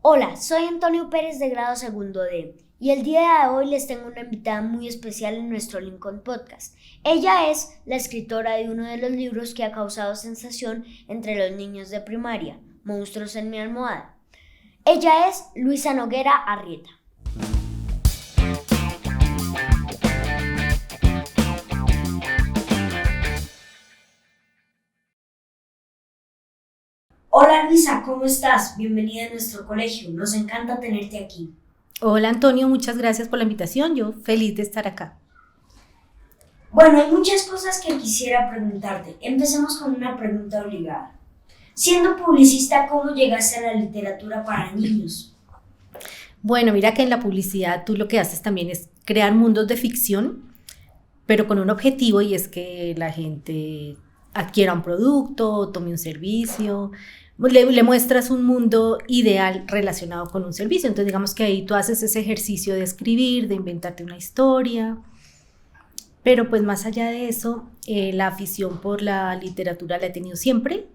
Hola, soy Antonio Pérez de grado segundo D y el día de hoy les tengo una invitada muy especial en nuestro Lincoln Podcast. Ella es la escritora de uno de los libros que ha causado sensación entre los niños de primaria, Monstruos en mi almohada. Ella es Luisa Noguera Arrieta. Hola Luisa, ¿cómo estás? Bienvenida a nuestro colegio, nos encanta tenerte aquí. Hola Antonio, muchas gracias por la invitación, yo feliz de estar acá. Bueno, hay muchas cosas que quisiera preguntarte. Empecemos con una pregunta obligada. Siendo publicista, ¿cómo llegaste a la literatura para niños? Bueno, mira que en la publicidad tú lo que haces también es crear mundos de ficción, pero con un objetivo y es que la gente adquiera un producto, tome un servicio, le muestras un mundo ideal relacionado con un servicio. Entonces digamos que ahí tú haces ese ejercicio de escribir, de inventarte una historia, pero pues más allá de eso, la afición por la literatura la he tenido siempre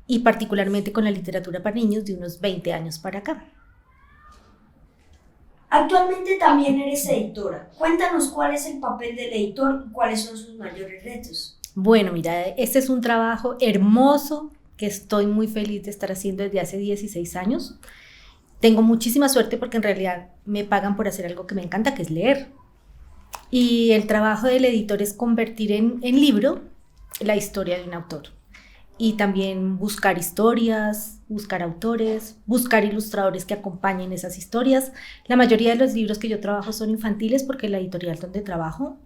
y particularmente con la literatura para niños de unos 20 años para acá. Actualmente también eres editora. Cuéntanos cuál es el papel del editor y cuáles son sus mayores retos. Bueno, mira, este es un trabajo hermoso que estoy muy feliz de estar haciendo desde hace 16 años. Tengo muchísima suerte porque en realidad me pagan por hacer algo que me encanta, que es leer. Y el trabajo del editor es convertir en libro la historia de un autor. Y también buscar historias, buscar autores, buscar ilustradores que acompañen esas historias. La mayoría de los libros que yo trabajo son infantiles porque la editorial donde trabajo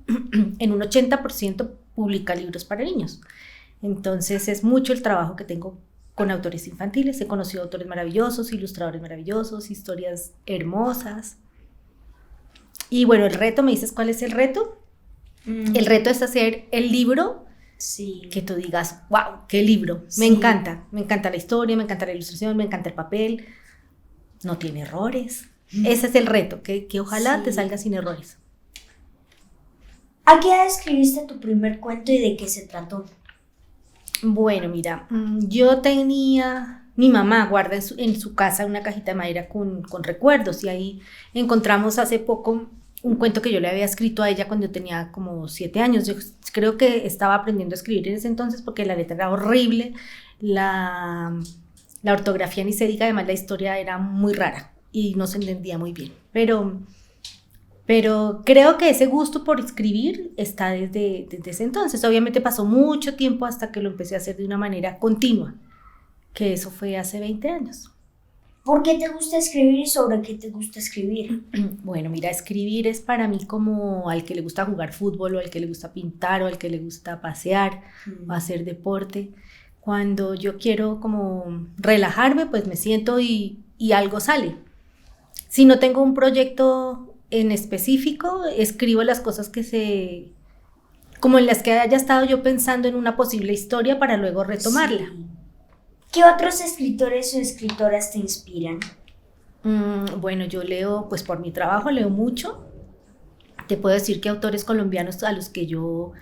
en un 80% publica libros para niños. Entonces es mucho el trabajo que tengo con autores infantiles. He conocido autores maravillosos, ilustradores maravillosos, historias hermosas. Y bueno, el reto, ¿me dices cuál es el reto? El reto es hacer el libro que tú digas, wow, qué libro, me encanta la historia, me encanta la ilustración, me encanta el papel, no tiene errores. Ese es el reto, que ojalá te salga sin errores. ¿A qué edad escribiste tu primer cuento y de qué se trató? Bueno, mira, mi mamá guarda en su casa una cajita de madera con recuerdos y ahí encontramos hace poco un cuento que yo le había escrito a ella cuando yo tenía como 7 años. Yo creo que estaba aprendiendo a escribir en ese entonces porque la letra era horrible, la ortografía ni se diga, además la historia era muy rara y no se entendía muy bien. Pero creo que ese gusto por escribir está desde ese entonces. Obviamente pasó mucho tiempo hasta que lo empecé a hacer de una manera continua, que eso fue hace 20 años. ¿Por qué te gusta escribir y sobre qué te gusta escribir? Bueno, mira, escribir es para mí como al que le gusta jugar fútbol o al que le gusta pintar o al que le gusta pasear o hacer deporte. Cuando yo quiero como relajarme, pues me siento y algo sale. Si no tengo un proyecto en específico, escribo las cosas como en las que haya estado yo pensando en una posible historia para luego retomarla. Sí. ¿Qué otros escritores o escritoras te inspiran? Bueno, yo leo, pues por mi trabajo leo mucho. Te puedo decir que autores colombianos a los que yo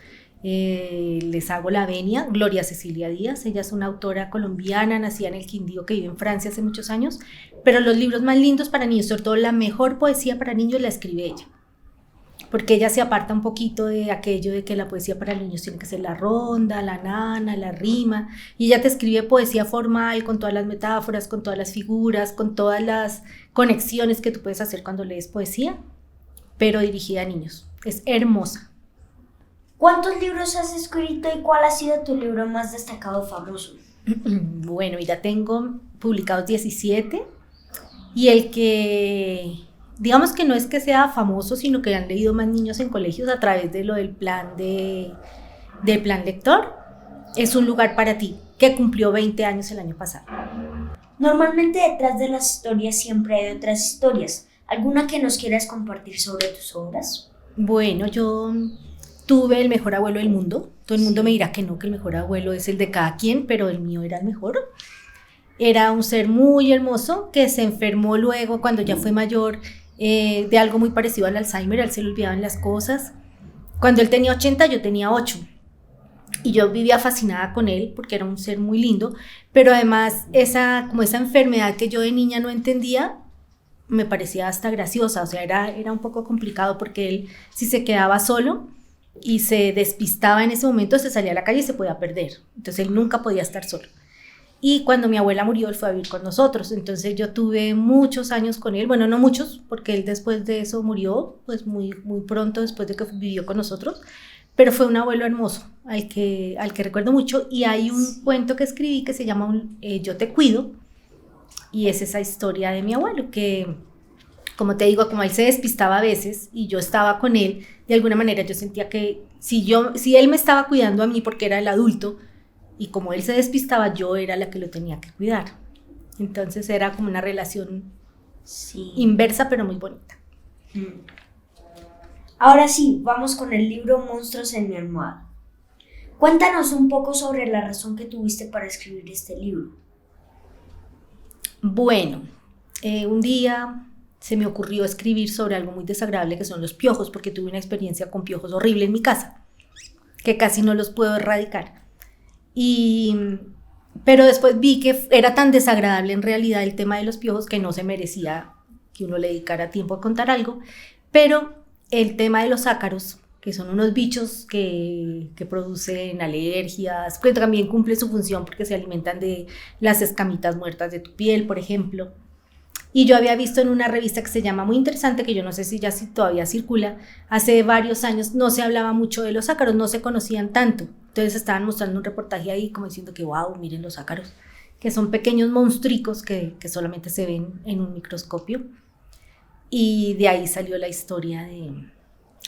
les hago la venia, Gloria Cecilia Díaz, ella es una autora colombiana, nacida en el Quindío, que vive en Francia hace muchos años, pero los libros más lindos para niños, sobre todo la mejor poesía para niños, la escribe ella. Porque ella se aparta un poquito de aquello de que la poesía para niños tiene que ser la ronda, la nana, la rima, y ella te escribe poesía formal, con todas las metáforas, con todas las figuras, con todas las conexiones que tú puedes hacer cuando lees poesía, pero dirigida a niños. Es hermosa. ¿Cuántos libros has escrito y cuál ha sido tu libro más destacado o famoso? Bueno, mira, tengo publicados 17 y el que... digamos que no es que sea famoso, sino que han leído más niños en colegios a través de lo del plan lector. Es Un lugar para ti, que cumplió 20 años el año pasado. Normalmente detrás de las historias siempre hay otras historias. ¿Alguna que nos quieras compartir sobre tus obras? Bueno, yo tuve el mejor abuelo del mundo. Todo el mundo me dirá que no, que el mejor abuelo es el de cada quien, pero el mío era el mejor. Era un ser muy hermoso que se enfermó luego cuando ya fue mayor, de algo muy parecido al Alzheimer. A él se le olvidaban las cosas. Cuando él tenía 80, yo tenía 8 y yo vivía fascinada con él porque era un ser muy lindo, pero además esa enfermedad que yo de niña no entendía, me parecía hasta graciosa, o sea, era un poco complicado porque él, si se quedaba solo y se despistaba en ese momento, se salía a la calle y se podía perder. Entonces él nunca podía estar solo. Y cuando mi abuela murió, él fue a vivir con nosotros. Entonces yo tuve muchos años con él, bueno, no muchos, porque él después de eso murió, pues muy pronto después de que vivió con nosotros, pero fue un abuelo hermoso, al que recuerdo mucho. Y hay un cuento que escribí que se llama Yo te cuido, y es esa historia de mi abuelo, que, como te digo, como él se despistaba a veces y yo estaba con él, de alguna manera yo sentía que si él me estaba cuidando a mí porque era el adulto, y como él se despistaba, yo era la que lo tenía que cuidar. Entonces era como una relación inversa, pero muy bonita. Ahora sí, vamos con el libro Monstruos en mi almohada. Cuéntanos un poco sobre la razón que tuviste para escribir este libro. Bueno, un día se me ocurrió escribir sobre algo muy desagradable que son los piojos, porque tuve una experiencia con piojos horrible en mi casa, que casi no los puedo erradicar. Pero después vi que era tan desagradable en realidad el tema de los piojos que no se merecía que uno le dedicara tiempo a contar algo, pero el tema de los ácaros, que son unos bichos que producen alergias, que también cumplen su función porque se alimentan de las escamitas muertas de tu piel, por ejemplo. Y yo había visto en una revista que se llama muy interesante, que yo no sé si todavía circula, hace varios años no se hablaba mucho de los ácaros, no se conocían tanto. Entonces estaban mostrando un reportaje ahí como diciendo que wow, miren los ácaros, que son pequeños monstruicos que solamente se ven en un microscopio. Y de ahí salió la historia de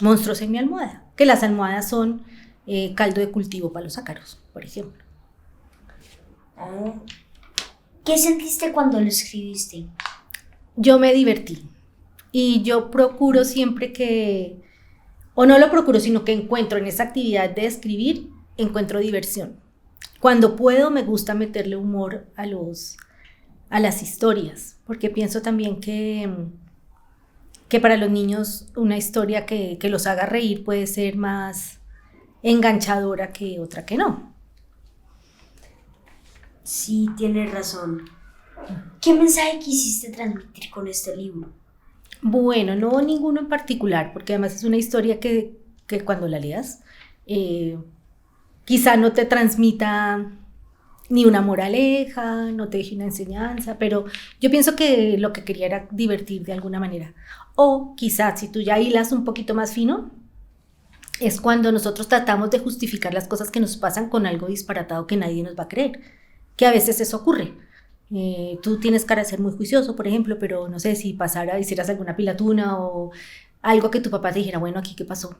Monstruos en mi almohada, que las almohadas son caldo de cultivo para los ácaros, por ejemplo. ¿Qué sentiste cuando lo escribiste? Yo me divertí y yo procuro siempre o no lo procuro, sino que encuentro en esa actividad de escribir, encuentro diversión. Cuando puedo me gusta meterle humor a las historias, porque pienso también que para los niños una historia que los haga reír puede ser más enganchadora que otra que no. Sí, tienes razón. ¿Qué mensaje quisiste transmitir con este libro? Bueno, no ninguno en particular, porque además es una historia que cuando la leas, quizá no te transmita ni una moraleja, no te deje una enseñanza, pero yo pienso que lo que quería era divertir de alguna manera. O quizás si tú ya hilas un poquito más fino, es cuando nosotros tratamos de justificar las cosas que nos pasan con algo disparatado que nadie nos va a creer, que a veces eso ocurre. Tú tienes cara de ser muy juicioso, por ejemplo, pero no sé, si hicieras alguna pilatuna o algo que tu papá te dijera, bueno, ¿aquí qué pasó?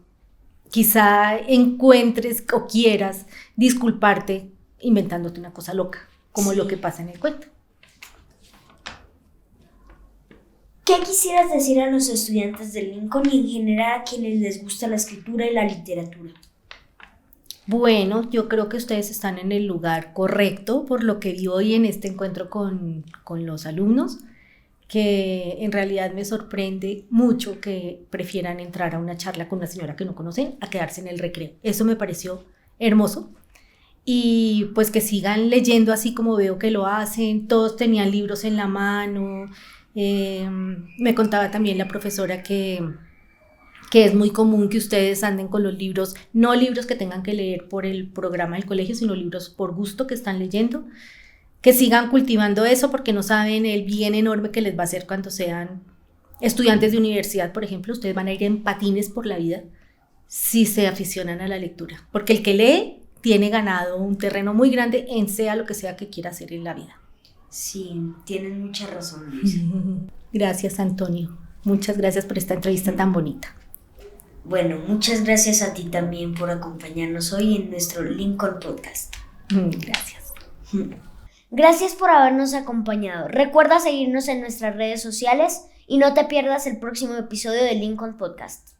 Quizá encuentres o quieras disculparte inventándote una cosa loca, como lo que pasa en el cuento. ¿Qué quisieras decir a los estudiantes de Lincoln y en general a quienes les gusta la escritura y la literatura? Bueno, yo creo que ustedes están en el lugar correcto por lo que vi hoy en este encuentro con los alumnos, que en realidad me sorprende mucho que prefieran entrar a una charla con una señora que no conocen a quedarse en el recreo. Eso me pareció hermoso. Y pues que sigan leyendo así como veo que lo hacen. Todos tenían libros en la mano. Me contaba también la profesora que es muy común que ustedes anden con los libros, no libros que tengan que leer por el programa del colegio, sino libros por gusto que están leyendo, que sigan cultivando eso porque no saben el bien enorme que les va a hacer cuando sean estudiantes de universidad, por ejemplo. Ustedes van a ir en patines por la vida si se aficionan a la lectura, porque el que lee tiene ganado un terreno muy grande en sea lo que sea que quiera hacer en la vida. Sí, tienes mucha razón, Luisa. Gracias, Antonio. Muchas gracias por esta entrevista tan bonita. Bueno, muchas gracias a ti también por acompañarnos hoy en nuestro Lincoln Podcast. Gracias. Gracias por habernos acompañado. Recuerda seguirnos en nuestras redes sociales y no te pierdas el próximo episodio de Lincoln Podcast.